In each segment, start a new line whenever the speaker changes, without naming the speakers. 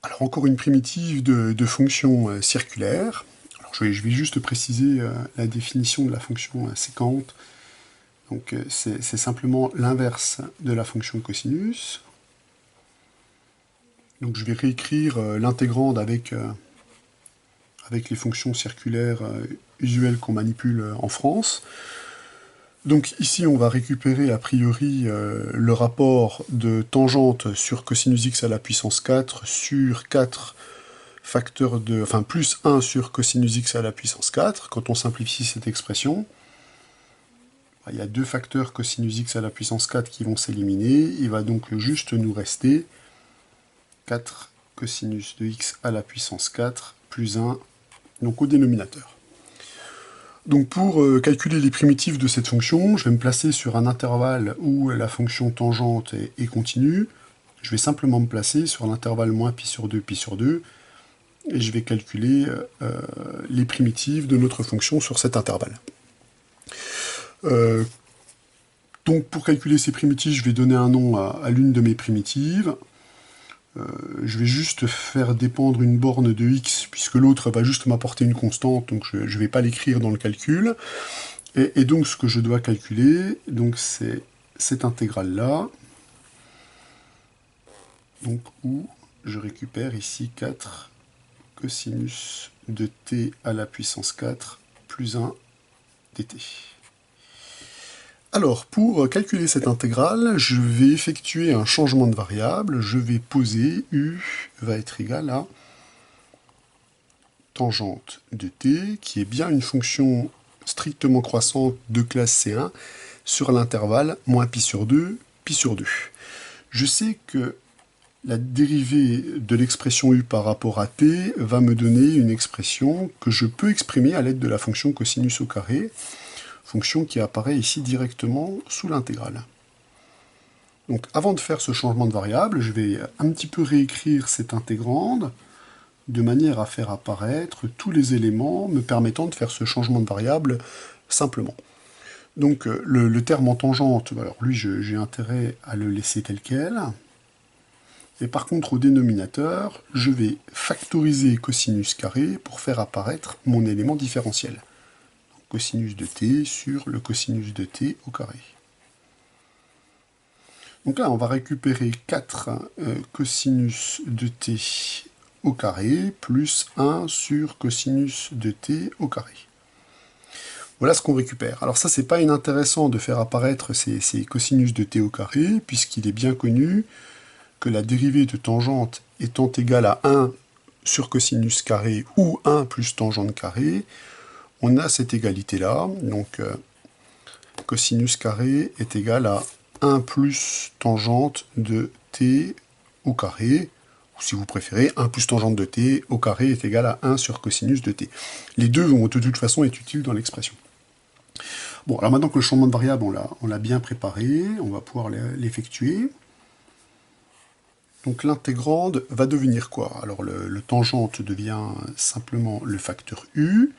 Alors encore une primitive de fonction circulaire. Alors je vais juste préciser la définition de la fonction séquente. Donc c'est simplement l'inverse de la fonction cosinus. Donc je vais réécrire l'intégrande avec les fonctions circulaires usuelles qu'on manipule en France. Donc ici, on va récupérer a priori le rapport de tangente sur cosinus x à la puissance 4 sur 4 facteurs de... enfin, plus 1 sur cosinus x à la puissance 4. Quand on simplifie cette expression, il y a deux facteurs cosinus x à la puissance 4 qui vont s'éliminer. Il va donc juste nous rester 4 cosinus de x à la puissance 4 plus 1, donc au dénominateur. Donc pour calculer les primitives de cette fonction, je vais me placer sur un intervalle où la fonction tangente est continue. Je vais simplement me placer sur l'intervalle moins pi sur 2, pi sur 2, et je vais calculer les primitives de notre fonction sur cet intervalle. Donc pour calculer ces primitives, je vais donner un nom à l'une de mes primitives. Je vais juste faire dépendre une borne de x, puisque l'autre va juste m'apporter une constante, donc je ne vais pas l'écrire dans le calcul. Et donc ce que je dois calculer, c'est cette intégrale-là, donc où je récupère ici 4 cosinus de t à la puissance 4 plus 1 dt. Alors, pour calculer cette intégrale, je vais effectuer un changement de variable. Je vais poser u va être égal à tangente de t, qui est bien une fonction strictement croissante de classe C1, sur l'intervalle moins pi sur 2, pi sur 2. Je sais que la dérivée de l'expression u par rapport à t va me donner une expression que je peux exprimer à l'aide de la fonction cosinus au carré, fonction qui apparaît ici directement sous l'intégrale. Donc avant de faire ce changement de variable, je vais un petit peu réécrire cette intégrande de manière à faire apparaître tous les éléments me permettant de faire ce changement de variable simplement. Donc le terme en tangente, alors lui j'ai intérêt à le laisser tel quel. Et par contre au dénominateur, je vais factoriser cosinus carré pour faire apparaître mon élément différentiel. Cosinus de t sur le cosinus de t au carré. Donc là, on va récupérer 4 cosinus de t au carré plus 1 sur cosinus de t au carré. Voilà ce qu'on récupère. Alors ça, c'est pas inintéressant de faire apparaître ces cosinus de t au carré, puisqu'il est bien connu que la dérivée de tangente étant égale à 1 sur cosinus carré ou 1 plus tangente carré, on a cette égalité-là, donc cosinus carré est égal à 1 plus tangente de t au carré, ou si vous préférez, 1 plus tangente de t au carré est égal à 1 sur cosinus de t. Les deux vont de toute façon être utiles dans l'expression. Bon, alors maintenant que le changement de variable, on l'a bien préparé, on va pouvoir l'effectuer. Donc l'intégrande va devenir quoi? Alors le tangente devient simplement le facteur u.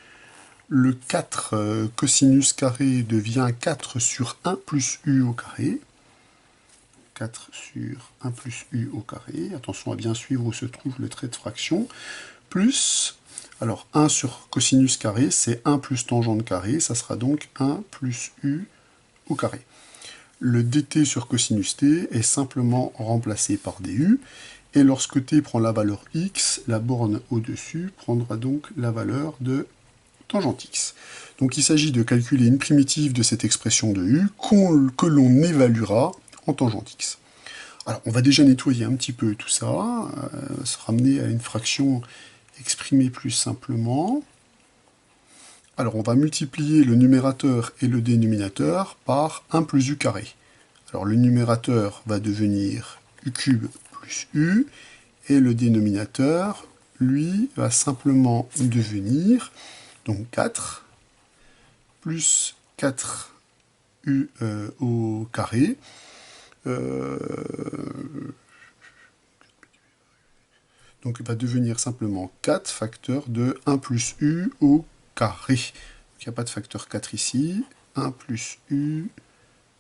Le 4 cosinus carré devient 4 sur 1 plus u au carré. 4 sur 1 plus u au carré. Attention à bien suivre où se trouve le trait de fraction. Plus, alors 1 sur cosinus carré, c'est 1 plus tangente carré. Ça sera donc 1 plus u au carré. Le dt sur cosinus t est simplement remplacé par du. Et lorsque t prend la valeur x, la borne au-dessus prendra donc la valeur de tangente x. Donc il s'agit de calculer une primitive de cette expression de u que l'on évaluera en tangente x. Alors on va déjà nettoyer un petit peu tout ça, se ramener à une fraction exprimée plus simplement. Alors on va multiplier le numérateur et le dénominateur par 1 plus u carré. Alors le numérateur va devenir u cube plus u, et le dénominateur, lui, va simplement devenir donc 4 plus 4u au carré. Donc il va devenir simplement 4 facteurs de 1 plus u au carré. Il n'y a pas de facteur 4 ici. 1 plus u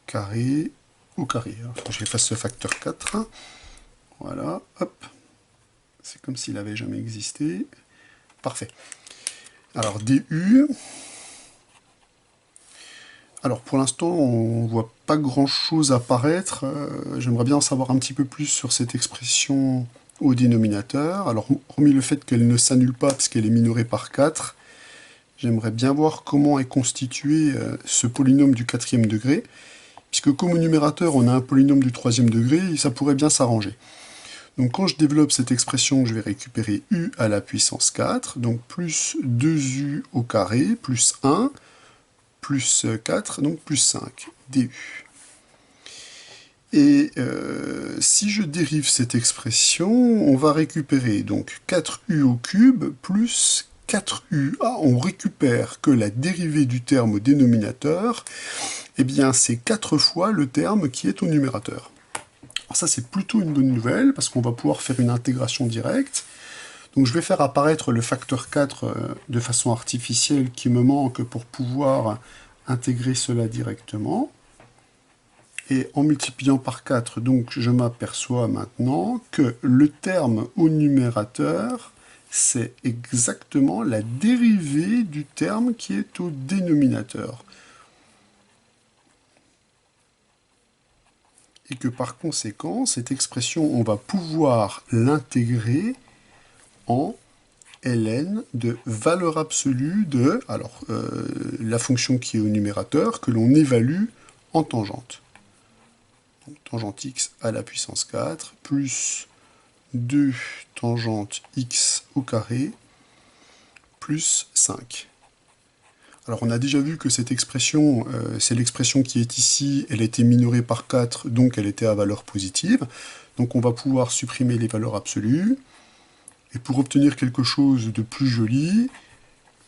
carré au carré. Alors, j'efface ce facteur 4. Voilà, hop. C'est comme s'il n'avait jamais existé. Parfait. Alors, DU. Alors, pour l'instant, on ne voit pas grand-chose apparaître. J'aimerais bien en savoir un petit peu plus sur cette expression au dénominateur. Alors, hormis le fait qu'elle ne s'annule pas parce qu'elle est minorée par 4, j'aimerais bien voir comment est constitué ce polynôme du 4e degré, puisque comme au numérateur, on a un polynôme du 3e degré, et ça pourrait bien s'arranger. Donc quand je développe cette expression, je vais récupérer u à la puissance 4, donc plus 2u au carré, plus 1, plus 4, donc plus 5, du. Et si je dérive cette expression, on va récupérer donc 4u au cube plus 4u. Ah, on récupère que la dérivée du terme au dénominateur, eh bien c'est 4 fois le terme qui est au numérateur. Alors ça c'est plutôt une bonne nouvelle, parce qu'on va pouvoir faire une intégration directe. Donc je vais faire apparaître le facteur 4 de façon artificielle qui me manque pour pouvoir intégrer cela directement. Et en multipliant par 4, donc je m'aperçois maintenant que le terme au numérateur, c'est exactement la dérivée du terme qui est au dénominateur. Et que par conséquent, cette expression, on va pouvoir l'intégrer en ln de valeur absolue de la fonction qui est au numérateur, que l'on évalue en tangente. Donc, tangente x à la puissance 4, plus 2 tangente x au carré, plus 5. Alors on a déjà vu que cette expression, c'est l'expression qui est ici, elle était minorée par 4, donc elle était à valeur positive. Donc on va pouvoir supprimer les valeurs absolues. Et pour obtenir quelque chose de plus joli,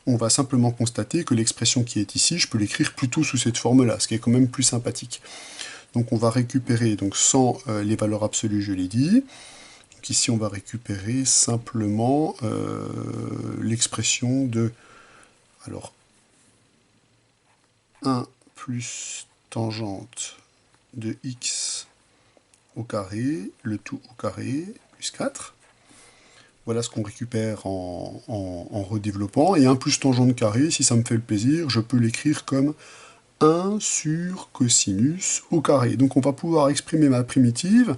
on va simplement constater que l'expression qui est ici, je peux l'écrire plutôt sous cette forme-là, ce qui est quand même plus sympathique. Donc on va récupérer, donc sans les valeurs absolues, je l'ai dit. Donc ici on va récupérer simplement l'expression de 1 plus tangente de x au carré, le tout au carré, plus 4. Voilà ce qu'on récupère en redéveloppant. Et 1 plus tangente carré, si ça me fait le plaisir, je peux l'écrire comme 1 sur cosinus au carré. Donc on va pouvoir exprimer ma primitive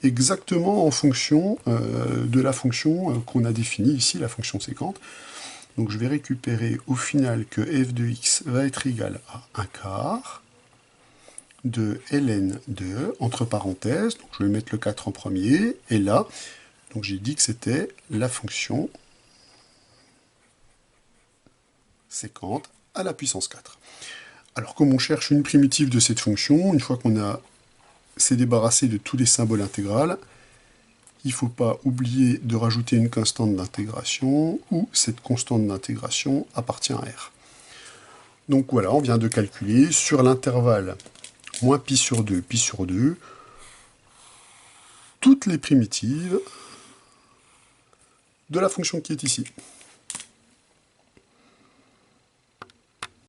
exactement en fonction de la fonction qu'on a définie ici, la fonction séquente. Donc je vais récupérer au final que f de x va être égal à 1 quart de ln de, entre parenthèses, donc je vais mettre le 4 en premier, et là, donc j'ai dit que c'était la fonction séquente à la puissance 4. Alors comme on cherche une primitive de cette fonction, une fois qu'on s'est débarrassé de tous les symboles intégrales, il ne faut pas oublier de rajouter une constante d'intégration, où cette constante d'intégration appartient à R. Donc voilà, on vient de calculer sur l'intervalle moins pi sur 2, toutes les primitives de la fonction qui est ici.